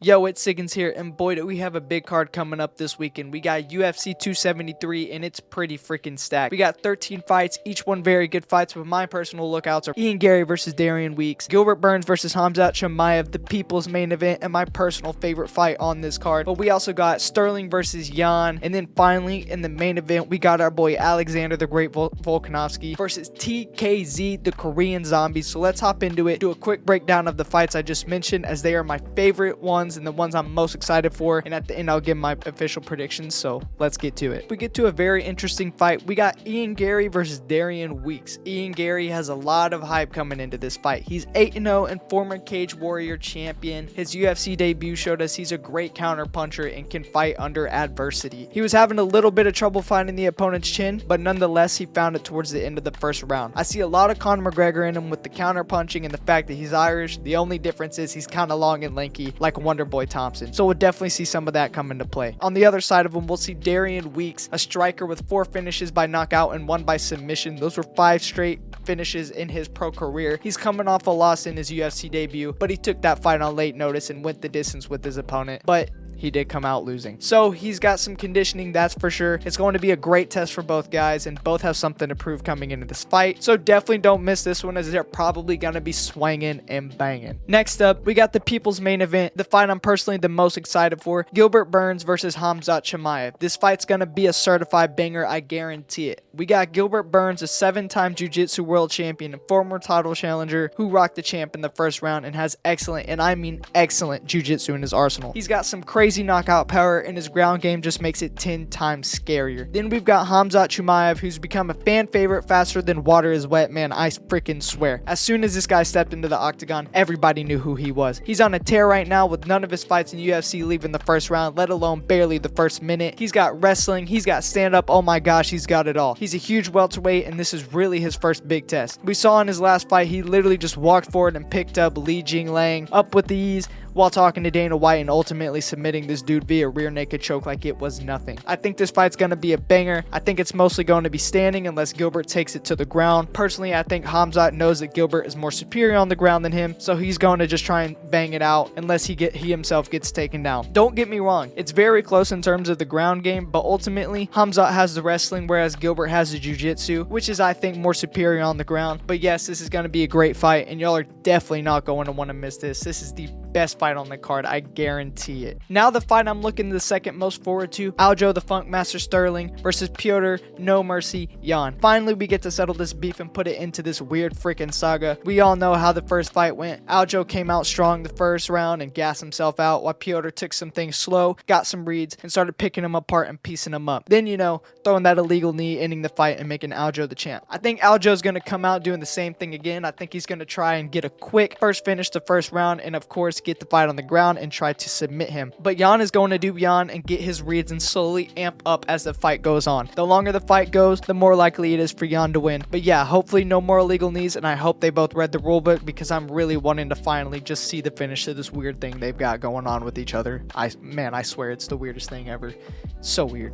Yo, it's Siggins here, and boy, do we have a big card coming up this weekend. We got UFC 273, and it's pretty freaking stacked. We got 13 fights, each one very good fights, but my personal lookouts are Iangary versus Darren Weeks, Gilbert Burns versus Khamzat Chimaev, the people's main event, and my personal favorite fight on this card. But we also got Sterling versus Jan, and then finally, in the main event, we got our boy Alexander the Great Volkanovski versus TKZ, the Korean Zombie. So let's hop into it, do a quick breakdown of the fights I just mentioned, as they are my favorite ones and the ones I'm most excited for, and at the end I'll give my official predictions. So let's get to it. We get to a very interesting fight. We got Iangary versus Darren Weeks. Iangary has a lot of hype coming into this fight. He's 8-0 and former Cage Warrior champion. His UFC debut showed us he's a great counter puncher and can fight under adversity. He was having a little bit of trouble finding the opponent's chin, but nonetheless he found it towards the end of the first round. I see a lot of Conor McGregor in him with the counter punching and the fact that he's Irish. The only difference is he's kind of long and lanky like Wonder Boy Thompson, so we'll definitely see some of that come into play. On the other side of him, we'll see Darren Weeks, a striker with 4 finishes by knockout and 1 by submission. Those were 5 straight finishes in his pro career. He's coming off a loss in his UFC debut, but he took that fight on late notice and went the distance with his opponent, but he did come out losing. So he's got some conditioning, that's for sure. It's going to be a great test for both guys, and both have something to prove coming into this fight. So definitely don't miss this one, as they're probably going to be swinging and banging. Next up, we got the people's main event, the fight I'm personally the most excited for, Gilbert Burns versus Khamzat Chimaev. This fight's going to be a certified banger, I guarantee it. We got Gilbert Burns, a 7-time jiu-jitsu world champion and former title challenger, who rocked the champ in the first round and has excellent, and I mean excellent, jiu-jitsu in his arsenal. He's got some crazy knockout power, and his ground game just makes it 10 times scarier. Then we've got Khamzat Chimaev, who's become a fan favorite faster than water is wet. Man, I freaking swear. As soon as this guy stepped into the octagon, everybody knew who he was. He's on a tear right now, with none of his fights in UFC leaving the first round, let alone barely the first minute. He's got wrestling, he's got stand-up, oh my gosh, he's got it all. He's a huge welterweight, and this is really his first big test. We saw in his last fight, he literally just walked forward and picked up Li Jinglang up with ease while talking to Dana White and ultimately submitting this dude via rear naked choke like it was nothing. I think this fight's going to be a banger. I think it's mostly going to be standing unless Gilbert takes it to the ground. Personally, I think Khamzat knows that Gilbert is more superior on the ground than him, so he's going to just try and bang it out unless he himself gets taken down. Don't get me wrong, it's very close in terms of the ground game, but ultimately Khamzat has the wrestling, whereas Gilbert has the jiu-jitsu, which is, I think, more superior on the ground. But yes, this is going to be a great fight, and y'all are definitely not going to want to miss this. This is the best fight on the card, I guarantee it. Now the fight I'm looking the second most forward to, Aljo the Funk Master Sterling versus Piotr No Mercy Jan. Finally, we get to settle this beef and put it into this weird freaking saga. We all know how the first fight went. Aljo came out strong the first round and gassed himself out, while Piotr took some things slow, got some reads, and started picking him apart and piecing him up. Then, you know, throwing that illegal knee, ending the fight and making Aljo the champ. I think Aljo's going to come out doing the same thing again. I think he's going to try and get a quick first finish the first round, and of course get the fight on the ground and try to submit him. But Jan is going to do Jan and get his reads and slowly amp up as the fight goes on. The longer the fight goes, the more likely it is for Jan to win. But yeah, hopefully no more illegal knees, and I hope they both read the rulebook, because I'm really wanting to finally just see the finish of this weird thing they've got going on with each other. Man, I swear it's the weirdest thing ever. So weird.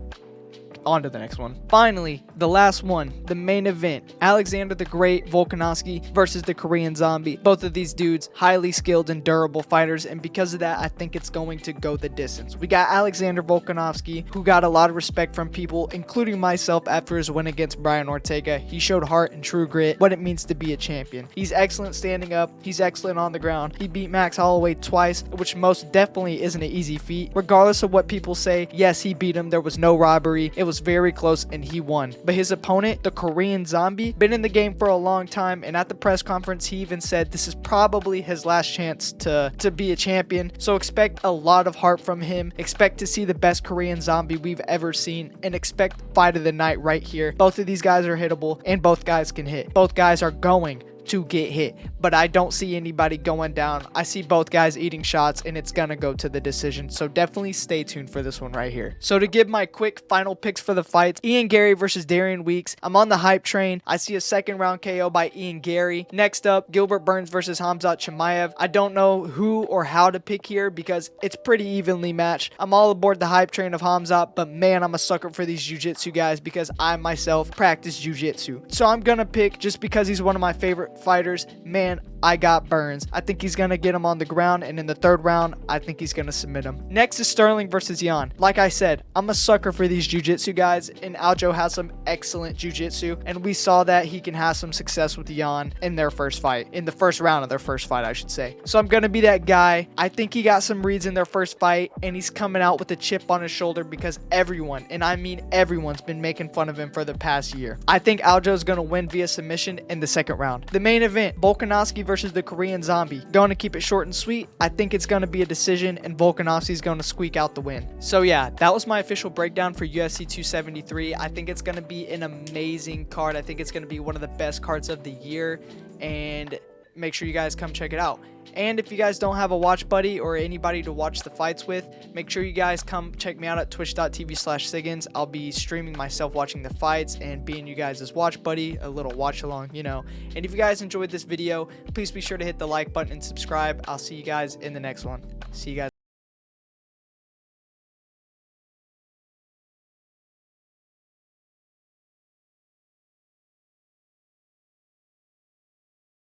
On to the next one. Finally, the last one, the main event, Alexander the Great Volkanovski versus the Korean Zombie. Both of these dudes, highly skilled and durable fighters, and because of that, I think it's going to go the distance. We got Alexander Volkanovski, who got a lot of respect from people, including myself, after his win against Brian Ortega. He showed heart and true grit, what it means to be a champion. He's excellent standing up, he's excellent on the ground. He beat Max Holloway twice, which most definitely isn't an easy feat. Regardless of what people say, yes, he beat him. There was no robbery. It was very close and he won. But his opponent, the Korean Zombie, been in the game for a long time, and at the press conference he even said this is probably his last chance to be a champion. So expect a lot of heart from him. Expect to see the best Korean Zombie we've ever seen, and expect fight of the night right here. Both of these guys are hittable, and both guys can hit. Both guys are going to get hit, but I don't see anybody going down. I see both guys eating shots, and it's gonna go to the decision, so definitely stay tuned for this one right here. So to give my quick final picks for the fights, Iangary versus Darren Weeks. I'm on the hype train. I see a second round KO by Iangary. Next up, Gilbert Burns versus Khamzat Chimaev. I don't know who or how to pick here because it's pretty evenly matched. I'm all aboard the hype train of Khamzat, but man, I'm a sucker for these jiu-jitsu guys because I myself practice jiu-jitsu. So I'm gonna pick, just because he's one of my favorite fighters, man, I got Burns. I think he's going to get him on the ground, and in the third round, I think he's going to submit him. Next is Sterling versus Jan. Like I said, I'm a sucker for these jiu-jitsu guys, and Aljo has some excellent jiu-jitsu, and we saw that he can have some success with Jan in their first fight, in the first round of their first fight, I should say. So I'm going to be that guy. I think he got some reads in their first fight, and he's coming out with a chip on his shoulder because everyone, and I mean everyone's been making fun of him for the past year. I think Aljo is going to win via submission in the second round. The main event, Volkanovski versus the Korean Zombie. Going to keep it short and sweet. I think it's going to be a decision, and Volkanovski is going to squeak out the win. So yeah, that was my official breakdown for UFC 273. I think it's going to be an amazing card. I think it's going to be one of the best cards of the year, and make sure you guys come check it out. And if you guys don't have a watch buddy or anybody to watch the fights with, make sure you guys come check me out at twitch.tv/Siggins. I'll be streaming myself watching the fights and being you guys' watch buddy, a little watch along, you know. And if you guys enjoyed this video, please be sure to hit the like button and subscribe. I'll see you guys in the next one. See you guys.